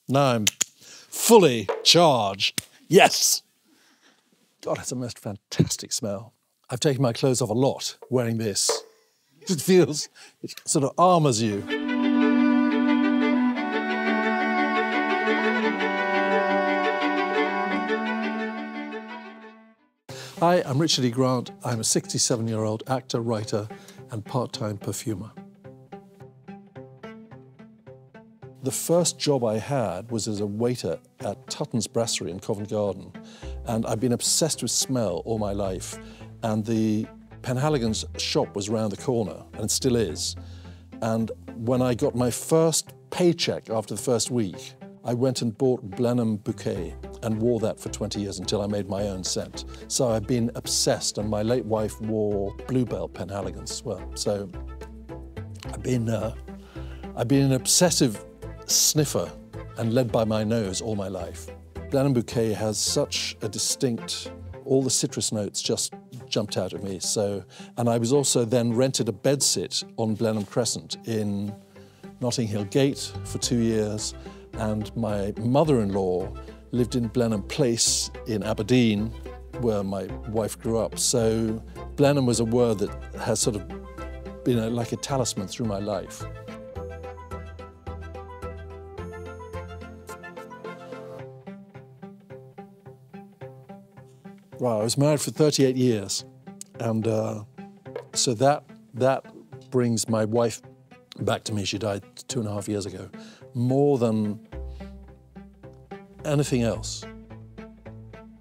Now I'm fully charged. Yes! God, it's a most fantastic smell. I've taken my clothes off a lot wearing this. It feels, it sort of armours you. Hi, I'm Richard E. Grant. I'm a 67-year-old actor, writer, and part-time perfumer. The first job I had was as a waiter at Tutton's Brasserie in Covent Garden, and I've been obsessed with smell all my life. And the Penhaligon's shop was around the corner, and it still is. And when I got my first paycheck after the first week, I went and bought Blenheim Bouquet and wore that for 20 years until I made my own scent. So I've been obsessed, and my late wife wore Bluebell Penhaligons as well. So I've been an obsessive sniffer and led by my nose all my life. Blenheim Bouquet has such a distinct, all the citrus notes just jumped out at me. So, and I was also then rented a bedsit on Blenheim Crescent in Notting Hill Gate for 2 years, and my mother-in-law lived in Blenheim Place in Aberdeen, where my wife grew up. So Blenheim was a word that has sort of been like a talisman through my life. Well, I was married for 38 years, and so that brings my wife back to me. She died 2.5 years ago. More than anything else.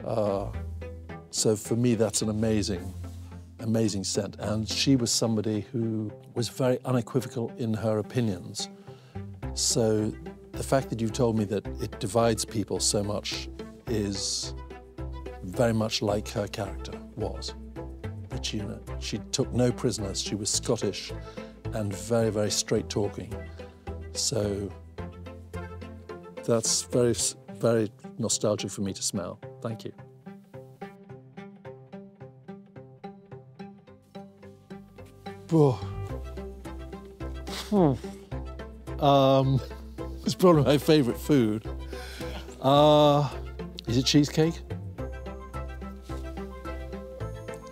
So for me, that's an amazing, amazing scent. And she was somebody who was very unequivocal in her opinions. So the fact that you've told me that it divides people so much is very much like her character was. But you know, she took no prisoners. She was Scottish and very, very straight talking. So that's very, very nostalgic for me to smell. Thank you. It's probably my favourite food. Is it cheesecake?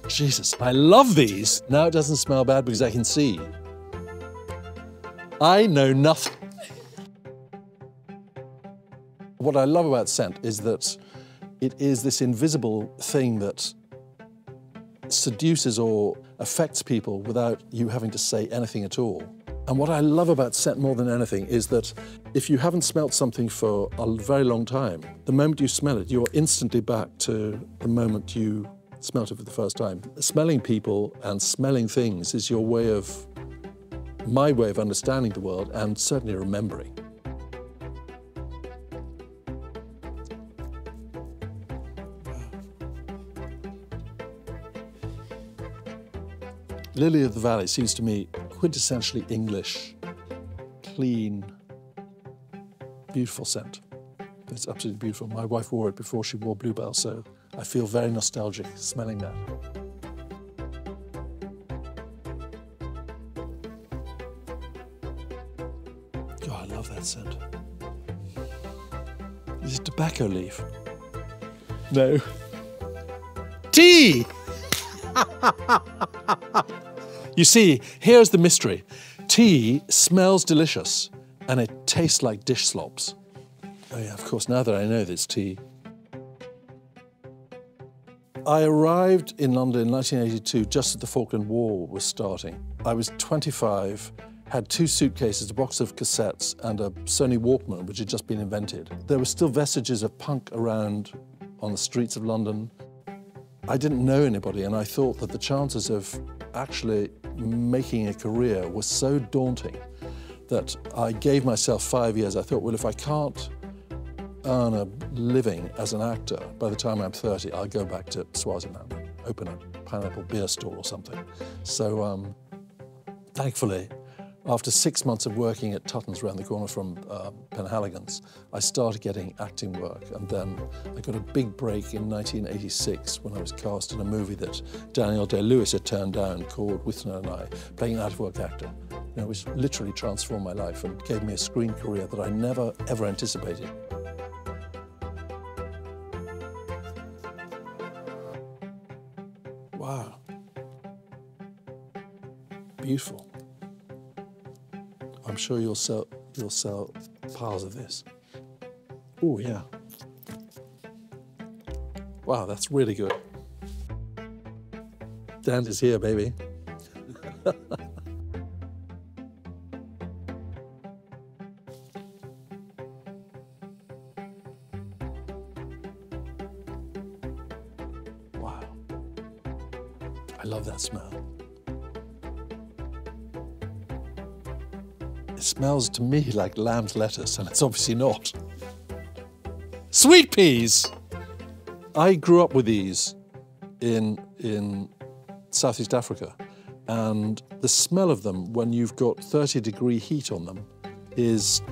Jesus, I love these. Now it doesn't smell bad because I can see. I know nothing. What I love about scent is that it is this invisible thing that seduces or affects people without you having to say anything at all. And what I love about scent more than anything is that if you haven't smelt something for a very long time, the moment you smell it, you're instantly back to the moment you smelt it for the first time. Smelling people and smelling things is your way of, my way of understanding the world and certainly remembering. Lily of the Valley seems to me quintessentially English, clean, beautiful scent. It's absolutely beautiful. My wife wore it before she wore Bluebell, so I feel very nostalgic smelling that. Oh, I love that scent. Is it tobacco leaf? No. Tea! You see, here's the mystery. Tea smells delicious and it tastes like dish slops. Oh yeah, of course, now that I know this tea. I arrived in London in 1982, just as the Falkland War was starting. I was 25, had 2 suitcases, a box of cassettes, and a Sony Walkman, which had just been invented. There were still vestiges of punk around on the streets of London. I didn't know anybody, and I thought that the chances of actually making a career was so daunting that I gave myself 5 years. I thought, well, if I can't earn a living as an actor, by the time I'm 30, I'll go back to Swaziland, open a pineapple beer stall or something. So thankfully, After 6 months of working at Tutton's around the corner from Penhaligon's, I started getting acting work, and then I got a big break in 1986 when I was cast in a movie that Daniel Day-Lewis had turned down called Whitner and I, playing an out-of-work actor. You know, which literally transformed my life and gave me a screen career that I never, ever anticipated. Wow. Beautiful. I'm sure you'll sell piles of this. Oh yeah. Wow, that's really good. Dan is here, baby. Wow. I love that smell. It smells to me like lamb's lettuce, and it's obviously not. Sweet peas! I grew up with these in Southeast Africa, and the smell of them when you've got 30-degree heat on them is...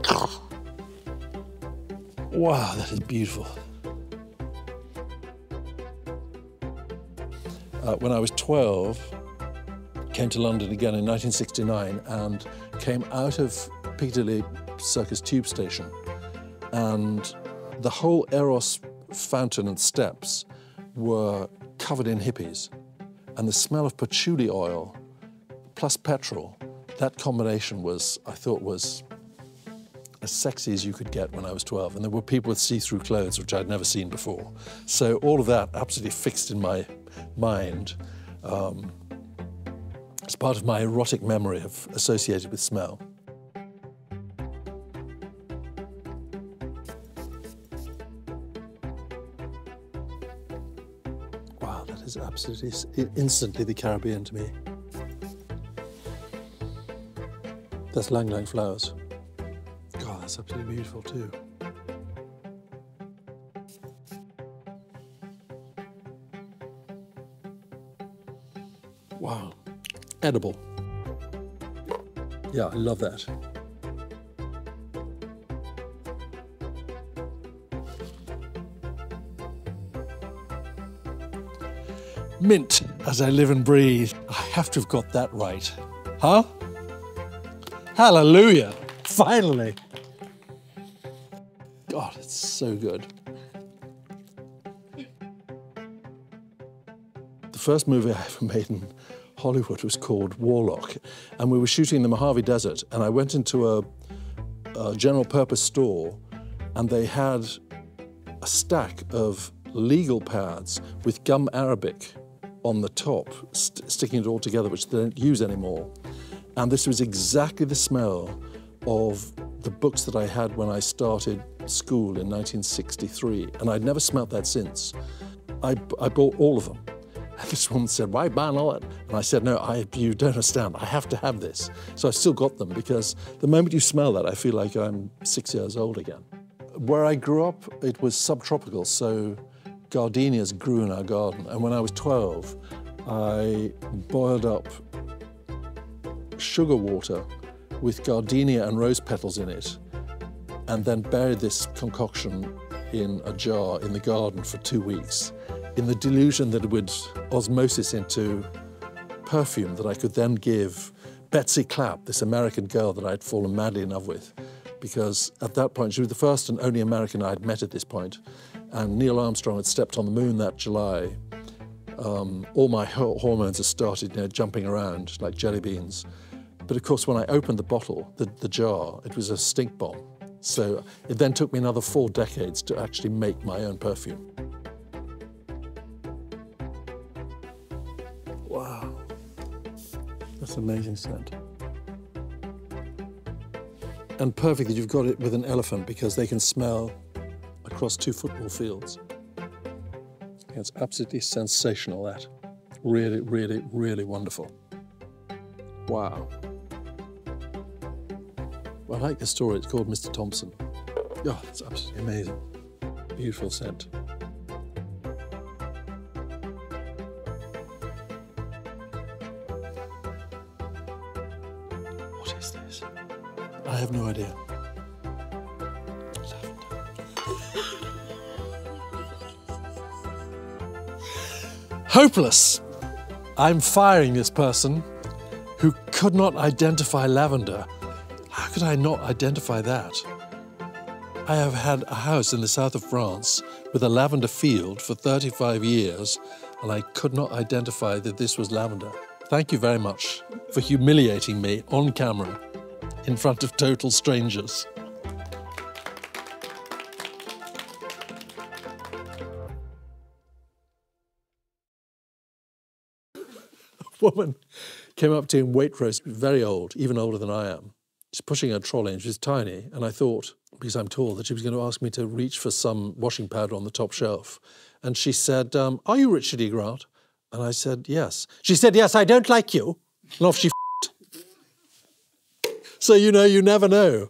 Wow, that is beautiful. When I was 12, came to London again in 1969 and came out of Piccadilly Circus Tube Station, and the whole Eros fountain and steps were covered in hippies, and the smell of patchouli oil plus petrol, that combination was, I thought, was as sexy as you could get when I was 12. And there were people with see-through clothes, which I'd never seen before. So all of that absolutely fixed in my mind. It's part of my erotic memory associated with smell. Wow, that is absolutely instantly the Caribbean to me. That's Lang Lang flowers. God, that's absolutely beautiful too. Wow. Edible. Yeah, I love that. Mint, as I live and breathe. I have to have got that right. Huh? Hallelujah! Finally! God, it's so good. The first movie I ever made in Hollywood was called Warlock, and we were shooting in the Mojave Desert, and I went into a general purpose store, and they had a stack of legal pads with gum arabic on the top, sticking it all together, which they don't use anymore. And this was exactly the smell of the books that I had when I started school in 1963, and I'd never smelt that since. I bought all of them. And this woman said, "Why buy all that?" And I said, "No, you don't understand. I have to have this." So I still got them, because the moment you smell that, I feel like I'm 6 years old again. Where I grew up, it was subtropical, so gardenias grew in our garden. And when I was 12, I boiled up sugar water with gardenia and rose petals in it, and then buried this concoction in a jar in the garden for 2 weeks, in the delusion that it would osmosis into perfume that I could then give Betsy Clapp, this American girl that I'd fallen madly in love with, because at that point she was the first and only American I'd met at this point, and Neil Armstrong had stepped on the moon that July. All my hormones had started, jumping around like jelly beans. But of course, when I opened the bottle, the jar, it was a stink bomb. So it then took me another 4 decades to actually make my own perfume. Wow, that's an amazing scent. And perfect that you've got it with an elephant, because they can smell across 2 football fields. It's absolutely sensational, that. Really, really, really wonderful. Wow. Well, I like this story. It's called Mr. Thompson. Oh, it's absolutely amazing. Beautiful scent. What is this? I have no idea. Hopeless. I'm firing this person who could not identify lavender. How could I not identify that? I have had a house in the south of France with a lavender field for 35 years, and I could not identify that this was lavender. Thank you very much for humiliating me on camera in front of total strangers. A woman came up to me in Waitrose, very old, even older than I am. She's pushing her trolley and she's tiny, and I thought, because I'm tall, that she was going to ask me to reach for some washing powder on the top shelf. And she said, are you Richard E. Grant? And I said, yes. She said, yes, I don't like you. And off she f***ed. So, you know, you never know.